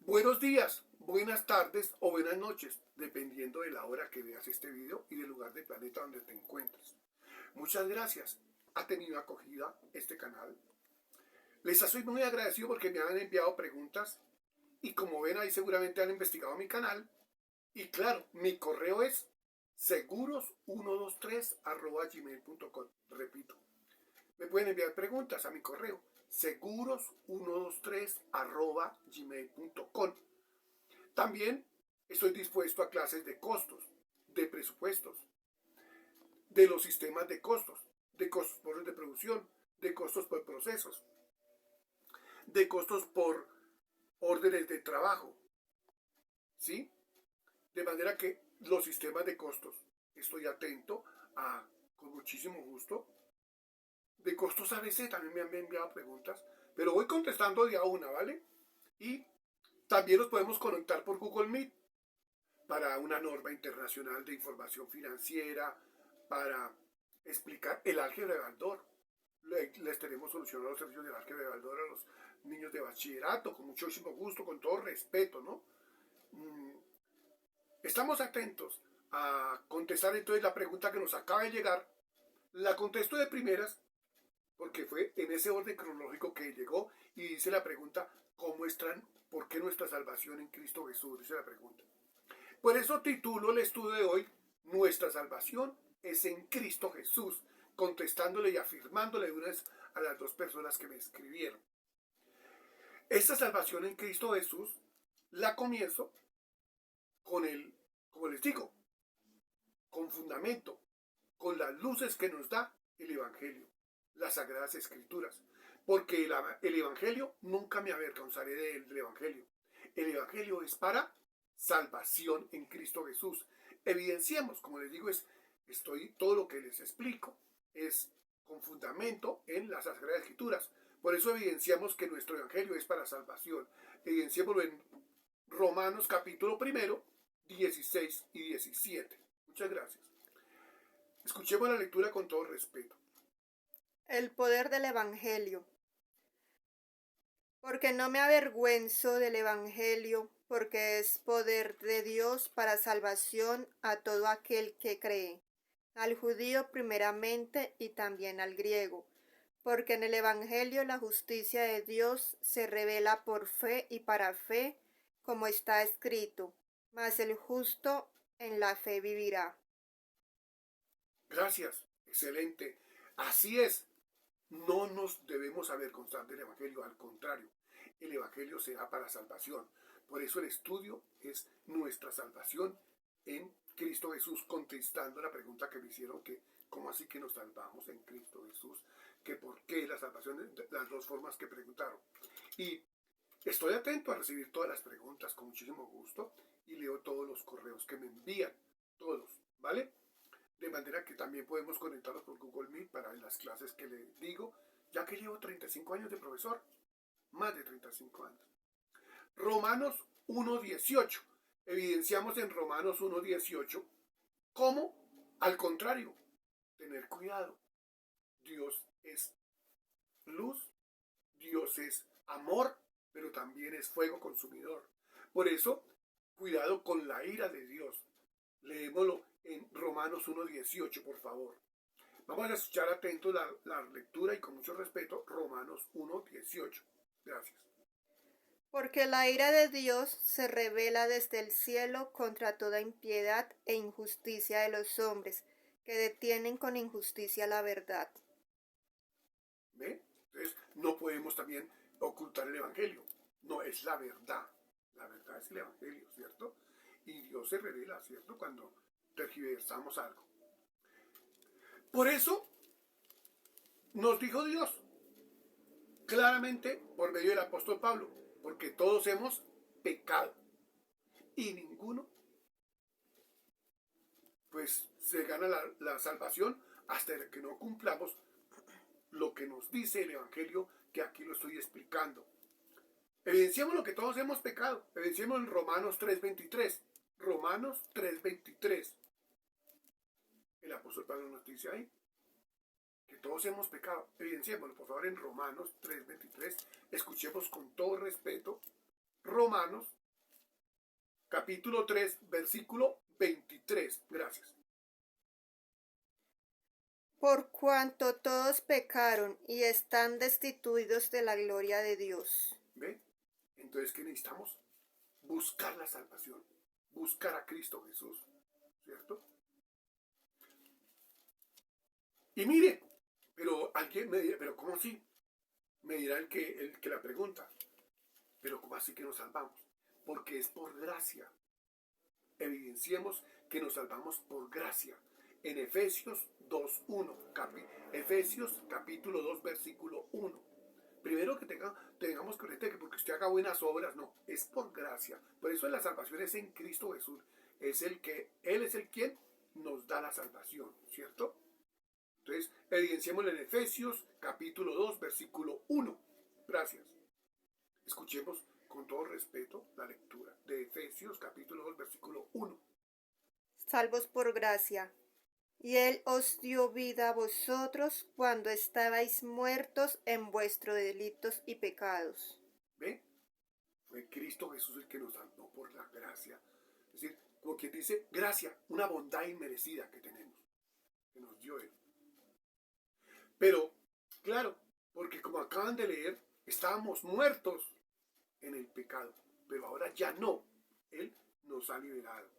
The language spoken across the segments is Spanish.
Buenos días, buenas tardes o buenas noches, dependiendo de la hora que veas este video y del lugar del planeta donde te encuentres. Muchas gracias. Ha tenido acogida este canal. Les estoy muy agradecido porque me han enviado preguntas y como ven ahí seguramente han investigado mi canal. Y claro, mi correo es seguros123@gmail.com. Repito, me pueden enviar preguntas a mi correo seguros123@gmail.com. También estoy dispuesto a clases de costos, de presupuestos, de los sistemas de costos por de producción, de costos por procesos, de costos por órdenes de trabajo, ¿sí? De manera que los sistemas de costos, estoy atento a, con muchísimo gusto. De costos ABC también me han enviado preguntas, pero voy contestando de a una, ¿vale? Y también los podemos conectar por Google Meet para una norma internacional de información financiera, para explicar el álgebra de Baldor. Les tenemos solucionado los servicios del álgebra de Baldor a los niños de bachillerato, con muchísimo gusto, con todo respeto, ¿no? Estamos atentos a contestar entonces la pregunta que nos acaba de llegar. La contesto de primeras, porque fue en ese orden cronológico que llegó, y dice la pregunta, ¿por qué nuestra salvación en Cristo Jesús? Dice la pregunta. Por eso titulo el estudio de hoy, Nuestra salvación es en Cristo Jesús, contestándole y afirmándole de una vez a las dos personas que me escribieron. Esta salvación en Cristo Jesús la comienzo con como les digo, con fundamento, con las luces que nos da el Evangelio, las Sagradas Escrituras. Porque el Evangelio, nunca me avergonzaré del Evangelio. El Evangelio es para salvación en Cristo Jesús. Evidenciemos, como les digo, todo lo que les explico es con fundamento en las Sagradas Escrituras. Por eso evidenciamos que nuestro Evangelio es para salvación. Evidenciémoslo en Romanos capítulo 1, 16 y 17. Muchas gracias. Escuchemos la lectura con todo respeto. El poder del Evangelio. Porque no me avergüenzo del Evangelio, porque es poder de Dios para salvación a todo aquel que cree, al judío primeramente y también al griego. Porque en el Evangelio la justicia de Dios se revela por fe y para fe, como está escrito, mas el justo en la fe vivirá. Gracias, excelente. Así es. No nos debemos avergonzar del Evangelio, al contrario, el Evangelio será para salvación. Por eso el estudio es nuestra salvación en Cristo Jesús, contestando la pregunta que me hicieron, que ¿cómo así que nos salvamos en Cristo Jesús? Que por qué la salvación, las dos formas que preguntaron. Y estoy atento a recibir todas las preguntas con muchísimo gusto y leo todos los correos que me envían, todos, ¿vale? De manera que también podemos conectarnos por Google Meet para las clases que le digo, ya que llevo 35 años de profesor, más de 35 años. Romanos 1:18. Evidenciamos en Romanos 1:18 cómo, al contrario, tener cuidado. Dios es luz, Dios es amor, pero también es fuego consumidor. Por eso, cuidado con la ira de Dios. Leémoslo en Romanos 1:18, por favor. Vamos a escuchar atentos la lectura y con mucho respeto, Romanos 1:18. Gracias. Porque la ira de Dios se revela desde el cielo contra toda impiedad e injusticia de los hombres, que detienen con injusticia la verdad. ¿Ve? Entonces, no podemos también ocultar el Evangelio. No, es la verdad. La verdad es el Evangelio, ¿cierto? Y Dios se revela, ¿cierto? Cuando tergiversamos algo. Por eso nos dijo Dios claramente por medio del apóstol Pablo, porque todos hemos pecado y ninguno pues se gana la salvación hasta que no cumplamos lo que nos dice el Evangelio, que aquí lo estoy explicando. Evidenciamos lo que todos hemos pecado. Evidenciamos en Romanos 3:23. Romanos 3:23. El apóstol Pablo nos dice ahí que todos hemos pecado. Evidenciémoslo, por favor, en Romanos 3:23. Escuchemos con todo respeto Romanos capítulo 3, versículo 23. Gracias. Por cuanto todos pecaron y están destituidos de la gloria de Dios. ¿Ve? Entonces, ¿qué necesitamos? Buscar la salvación, buscar a Cristo Jesús, ¿cierto? Y mire, pero alguien me dirá, pero ¿cómo así? Me dirá el que la pregunta, pero ¿cómo así que nos salvamos? Porque es por gracia. Evidenciemos que nos salvamos por gracia. En Efesios 2.1, Efesios capítulo 2, versículo 1. Primero que tengamos corriente que porque usted haga buenas obras, no, es por gracia. Por eso la salvación es en Cristo Jesús. Él es el quien nos da la salvación, ¿cierto? Entonces, evidenciémoslo en Efesios capítulo 2, versículo 1. Gracias. Escuchemos con todo respeto la lectura de Efesios capítulo 2, versículo 1. Salvos por gracia. Y Él os dio vida a vosotros cuando estabais muertos en vuestros delitos y pecados. ¿Ve? Fue Cristo Jesús el que nos salvó por la gracia. Es decir, como quien dice, gracia, una bondad inmerecida que tenemos, que nos dio Él. Pero, claro, porque como acaban de leer, estábamos muertos en el pecado, pero ahora ya no. Él nos ha liberado.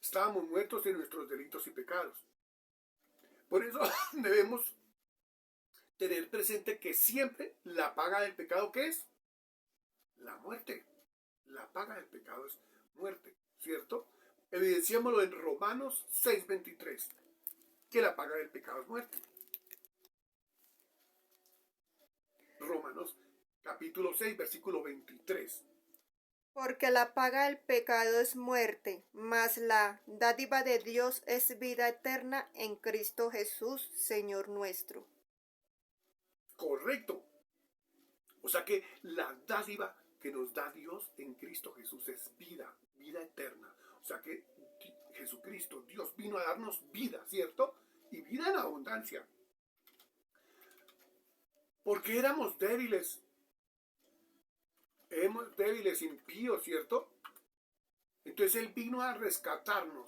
Estábamos muertos en nuestros delitos y pecados. Por eso debemos tener presente que siempre la paga del pecado, ¿qué es? La muerte. La paga del pecado es muerte, ¿cierto? Evidenciémoslo en Romanos 6:23, que la paga del pecado es muerte. Romanos capítulo 6, versículo 23. Porque la paga del pecado es muerte, mas la dádiva de Dios es vida eterna en Cristo Jesús, Señor nuestro. Correcto. O sea que la dádiva que nos da Dios en Cristo Jesús es vida, vida eterna. O sea que Jesucristo, Dios vino a darnos vida, ¿cierto? Y vida en abundancia. Porque éramos débiles, impíos, ¿cierto? Entonces Él vino a rescatarnos.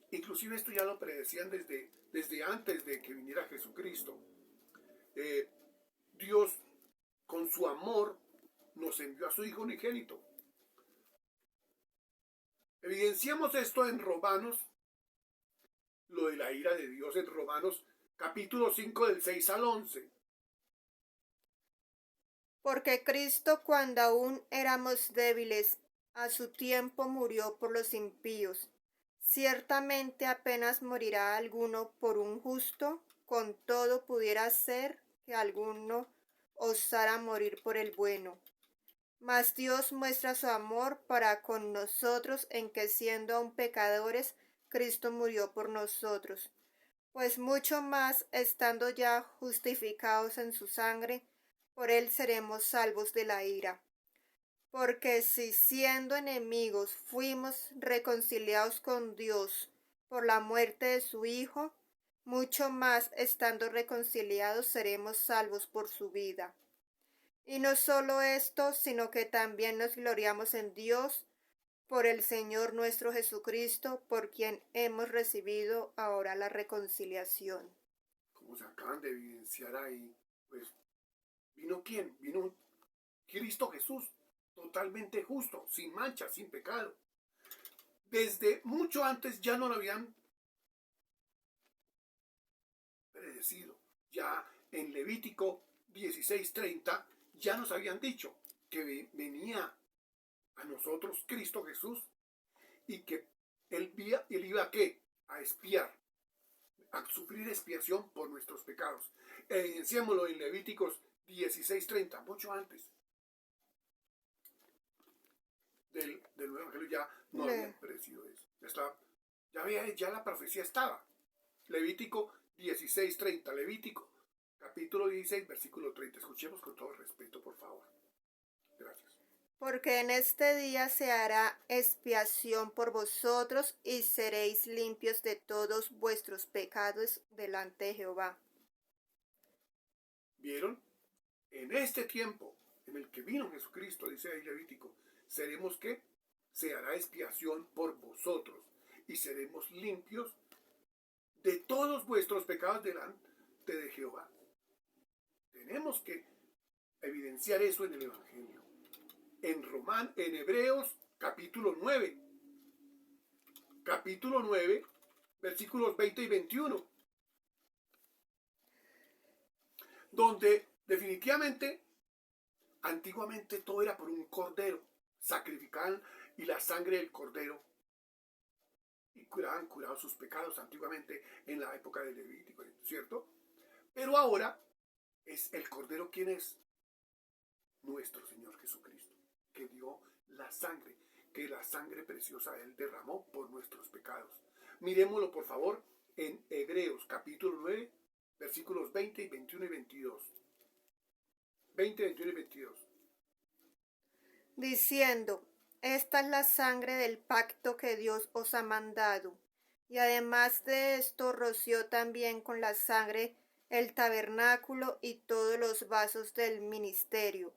Inclusive esto ya lo predecían desde antes de que viniera Jesucristo. Dios, con su amor, nos envió a su Hijo unigénito. Evidenciamos esto en Romanos, lo de la ira de Dios en Romanos capítulo 5 del 6 al 11. Porque Cristo, cuando aún éramos débiles, a su tiempo murió por los impíos. Ciertamente apenas morirá alguno por un justo, con todo pudiera ser que alguno osara morir por el bueno. Mas Dios muestra su amor para con nosotros en que siendo aún pecadores, Cristo murió por nosotros. Pues mucho más, estando ya justificados en su sangre, por él seremos salvos de la ira. Porque si siendo enemigos fuimos reconciliados con Dios por la muerte de su Hijo, mucho más estando reconciliados seremos salvos por su vida. Y no solo esto, sino que también nos gloriamos en Dios por el Señor nuestro Jesucristo, por quien hemos recibido ahora la reconciliación. Como se acaban de evidenciar ahí, pues, ¿vino quién? Vino Cristo Jesús, totalmente justo, sin mancha, sin pecado. Desde mucho antes ya no lo habían predecido. Ya en Levítico 16:30 ya nos habían dicho que venía a nosotros Cristo Jesús y que él iba ¿a qué? A expiar, a sufrir expiación por nuestros pecados. Evidenciémoslo en Levíticos 16:30, mucho antes del nuevo evangelio ya no habían predecido eso. Ya la profecía estaba. Levítico 16:30, Levítico capítulo 16, versículo 30. Escuchemos con todo respeto, por favor. Gracias. Porque en este día se hará expiación por vosotros y seréis limpios de todos vuestros pecados delante de Jehová. ¿Vieron? En este tiempo en el que vino Jesucristo, dice ahí Levítico, seremos ¿qué? se hará expiación por vosotros y seremos limpios de todos vuestros pecados delante de Jehová. Tenemos que evidenciar eso en el Evangelio. En Hebreos capítulo 9, versículos 20 y 21, donde definitivamente, antiguamente todo era por un cordero, sacrificaban y la sangre del cordero y curaban sus pecados antiguamente en la época del Levítico, ¿cierto? Pero ahora es el cordero quien es nuestro Señor Jesucristo, que dio la sangre, que la sangre preciosa Él derramó por nuestros pecados. Miremoslo por favor en Hebreos capítulo 9, versículos 20 y 21 y 22. 20, 21 y 22. Diciendo, esta es la sangre del pacto que Dios os ha mandado. Y además de esto roció también con la sangre el tabernáculo y todos los vasos del ministerio.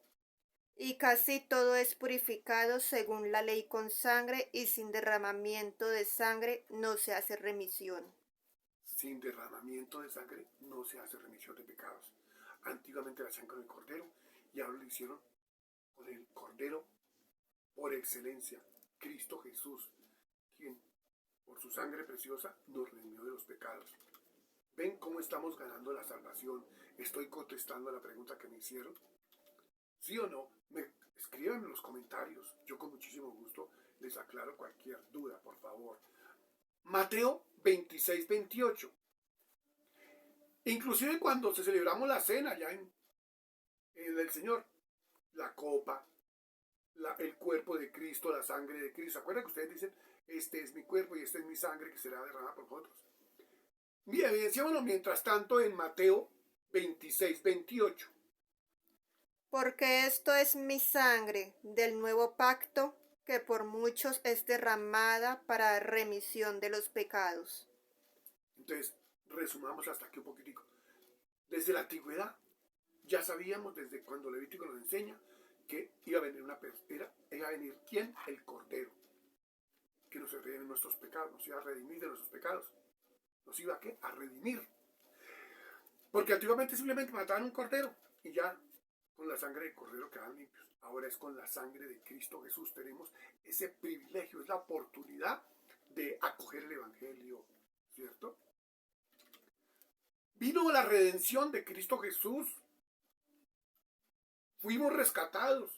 Y casi todo es purificado según la ley con sangre, y sin derramamiento de sangre no se hace remisión. Sin derramamiento de sangre no se hace remisión de pecados. Antiguamente la sangre del cordero, y ahora lo hicieron con el cordero por excelencia, Cristo Jesús, quien por su sangre preciosa nos redimió de los pecados. ¿Ven cómo estamos ganando la salvación? Estoy contestando a la pregunta que me hicieron. ¿Sí o no? Me escriban en los comentarios. Yo con muchísimo gusto les aclaro cualquier duda, por favor. Mateo 26, 28. Inclusive cuando se celebramos la cena ya en el Señor, la copa, el cuerpo de Cristo, la sangre de Cristo. ¿Se acuerdan que ustedes dicen, este es mi cuerpo y esta es mi sangre que será derramada por vosotros? Mira, evidenciémoslo mientras tanto en Mateo 26, 28. Porque esto es mi sangre del nuevo pacto, que por muchos es derramada para remisión de los pecados. Entonces, resumamos hasta aquí un poquitico. Desde la antigüedad, ya sabíamos desde cuando Levítico nos enseña que iba a venir iba a venir ¿quién? El Cordero, que nos redime de nuestros pecados, nos iba a redimir de nuestros pecados. ¿Nos iba a qué? A redimir. Porque antiguamente simplemente mataban un cordero y ya con la sangre del cordero quedaban limpios. Ahora es con la sangre de Cristo Jesús. Tenemos ese privilegio, es la oportunidad de acoger el Evangelio, ¿cierto? Vino la redención de Cristo Jesús. Fuimos rescatados.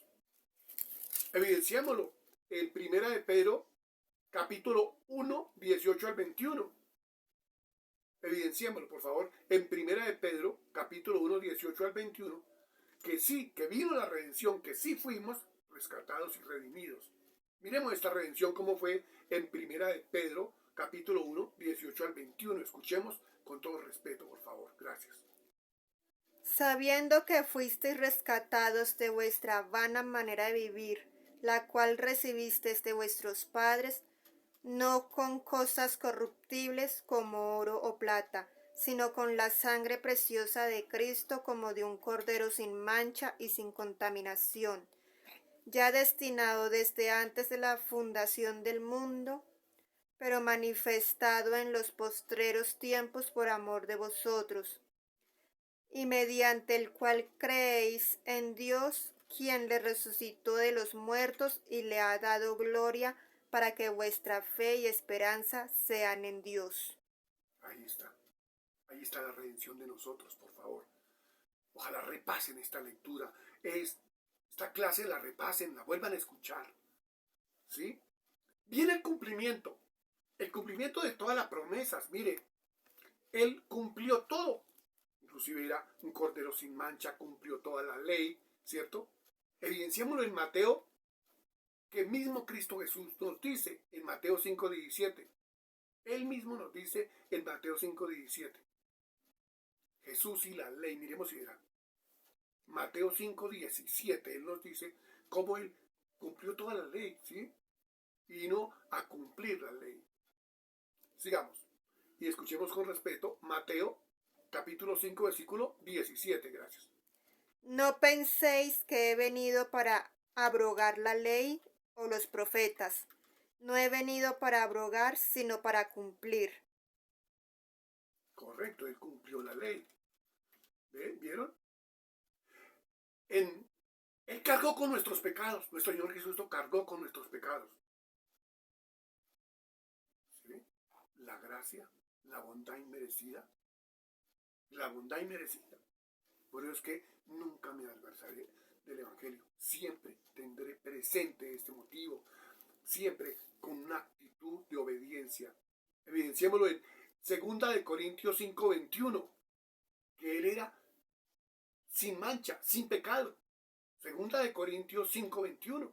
Evidenciémoslo en 1 de Pedro, capítulo 1, 18 al 21. Evidenciémoslo, por favor, en 1 de Pedro, capítulo 1, 18 al 21, que sí, que vino la redención, que sí fuimos rescatados y redimidos. Miremos esta redención como fue en 1 de Pedro, capítulo 1, 18 al 21. Escuchemos con todo respeto, por favor. Gracias. Sabiendo que fuisteis rescatados de vuestra vana manera de vivir, la cual recibisteis de vuestros padres, no con cosas corruptibles como oro o plata, sino con la sangre preciosa de Cristo, como de un cordero sin mancha y sin contaminación, ya destinado desde antes de la fundación del mundo, pero manifestado en los postreros tiempos por amor de vosotros, y mediante el cual creéis en Dios, quien le resucitó de los muertos y le ha dado gloria, para que vuestra fe y esperanza sean en Dios. Ahí está la redención de nosotros, por favor. Ojalá repasen esta lectura, esta clase la repasen, la vuelvan a escuchar, ¿sí? Viene el cumplimiento de todas las promesas. Mire, Él cumplió todo, inclusive era un cordero sin mancha, cumplió toda la ley, ¿cierto? Evidenciémoslo en Mateo, que mismo Cristo Jesús nos dice en Mateo 5:17. Él mismo nos dice en Mateo 5:17. Jesús y la ley, miremos y verán. Mateo 5:17, Él nos dice cómo Él cumplió toda la ley, ¿sí? Y vino a cumplir la ley. Sigamos y escuchemos con respeto Mateo capítulo 5, versículo 17, gracias. No penséis que he venido para abrogar la ley o los profetas. No he venido para abrogar, sino para cumplir. Correcto, Él cumplió la ley. ¿Vieron? Él cargó con nuestros pecados. Nuestro Señor Jesucristo cargó con nuestros pecados. ¿Sí? La gracia, la bondad inmerecida. La bondad inmerecida. Por eso es que nunca me adversaré del Evangelio. Siempre tendré presente este motivo. Siempre con una actitud de obediencia. Evidenciémoslo en 2 Corintios 5:21, que Él era sin mancha, sin pecado. 2 Corintios 5:21.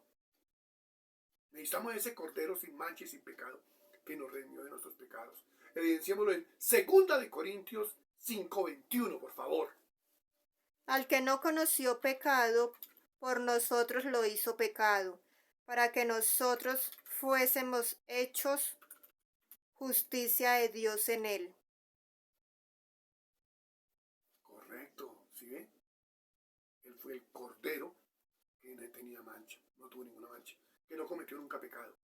Necesitamos ese Cordero sin mancha y sin pecado que nos redimió de nuestros pecados. Evidenciémoslo en 2 Corintios 5:21, por favor. Al que no conoció pecado, por nosotros lo hizo pecado, para que nosotros fuésemos hechos justicia de Dios en él. Correcto, ¿sí ven? Él fue el Cordero que no tenía mancha, no tuvo ninguna mancha, que no cometió nunca pecado.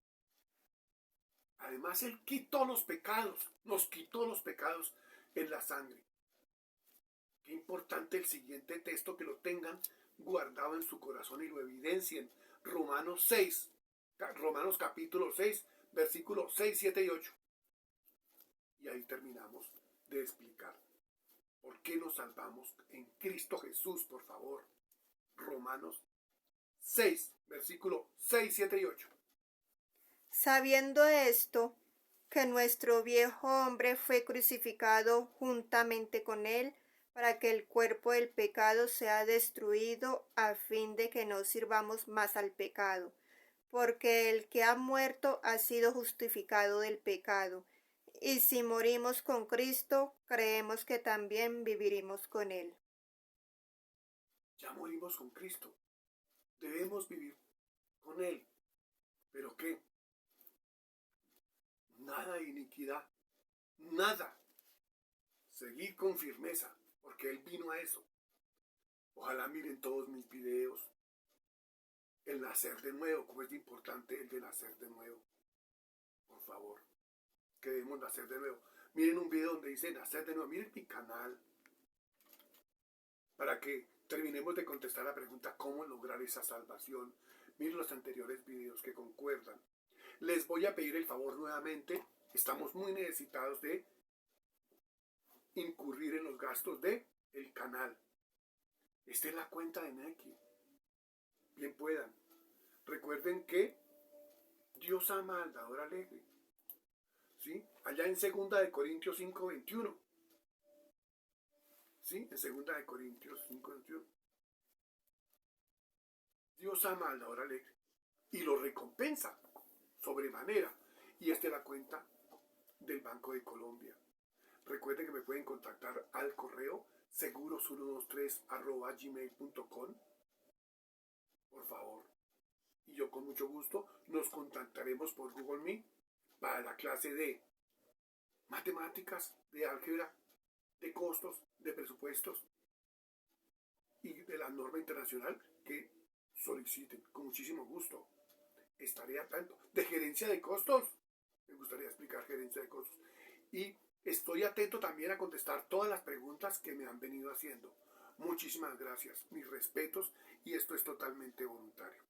Además, Él quitó los pecados, nos quitó los pecados en la sangre. Qué importante el siguiente texto, que lo tengan guardado en su corazón y lo evidencien. Romanos capítulo 6, versículos 6, 7 y 8. Y ahí terminamos de explicar por qué nos salvamos en Cristo Jesús, por favor. Romanos 6, versículos 6, 7 y 8. Sabiendo esto, que nuestro viejo hombre fue crucificado juntamente con él, para que el cuerpo del pecado sea destruido, a fin de que no sirvamos más al pecado. Porque el que ha muerto ha sido justificado del pecado. Y si morimos con Cristo, creemos que también viviremos con él. Ya morimos con Cristo. Debemos vivir con Él. ¿Pero qué? Nada de iniquidad. Nada. Seguir con firmeza, porque Él vino a eso. Ojalá miren todos mis videos. El nacer de nuevo, como es importante el de nacer de nuevo. Por favor, que debemos nacer de nuevo. Miren un video donde dice nacer de nuevo. Miren mi canal. Para que terminemos de contestar la pregunta cómo lograr esa salvación. Miren los anteriores videos que concuerdan. Les voy a pedir el favor nuevamente. Estamos muy necesitados de incurrir en los gastos del canal. Esta es la cuenta de Neki. Bien puedan. Recuerden que Dios ama al dador alegre. ¿Sí? Allá en 2 Corintios 5:21. ¿Sí? En 2 Corintios 5:21. Dios ama al dador alegre y lo recompensa sobremanera. Y esta es la cuenta del Banco de Colombia. Recuerden que me pueden contactar al correo seguros123@gmail.com. Por favor. Y yo con mucho gusto nos contactaremos por Google Meet para la clase de matemáticas, de álgebra, de costos, de presupuestos y de la norma internacional que soliciten. Con muchísimo gusto. Estaré atento. De gerencia de costos. Me gustaría explicar gerencia de costos. Y estoy atento también a contestar todas las preguntas que me han venido haciendo. Muchísimas gracias. Mis respetos, y esto es totalmente voluntario.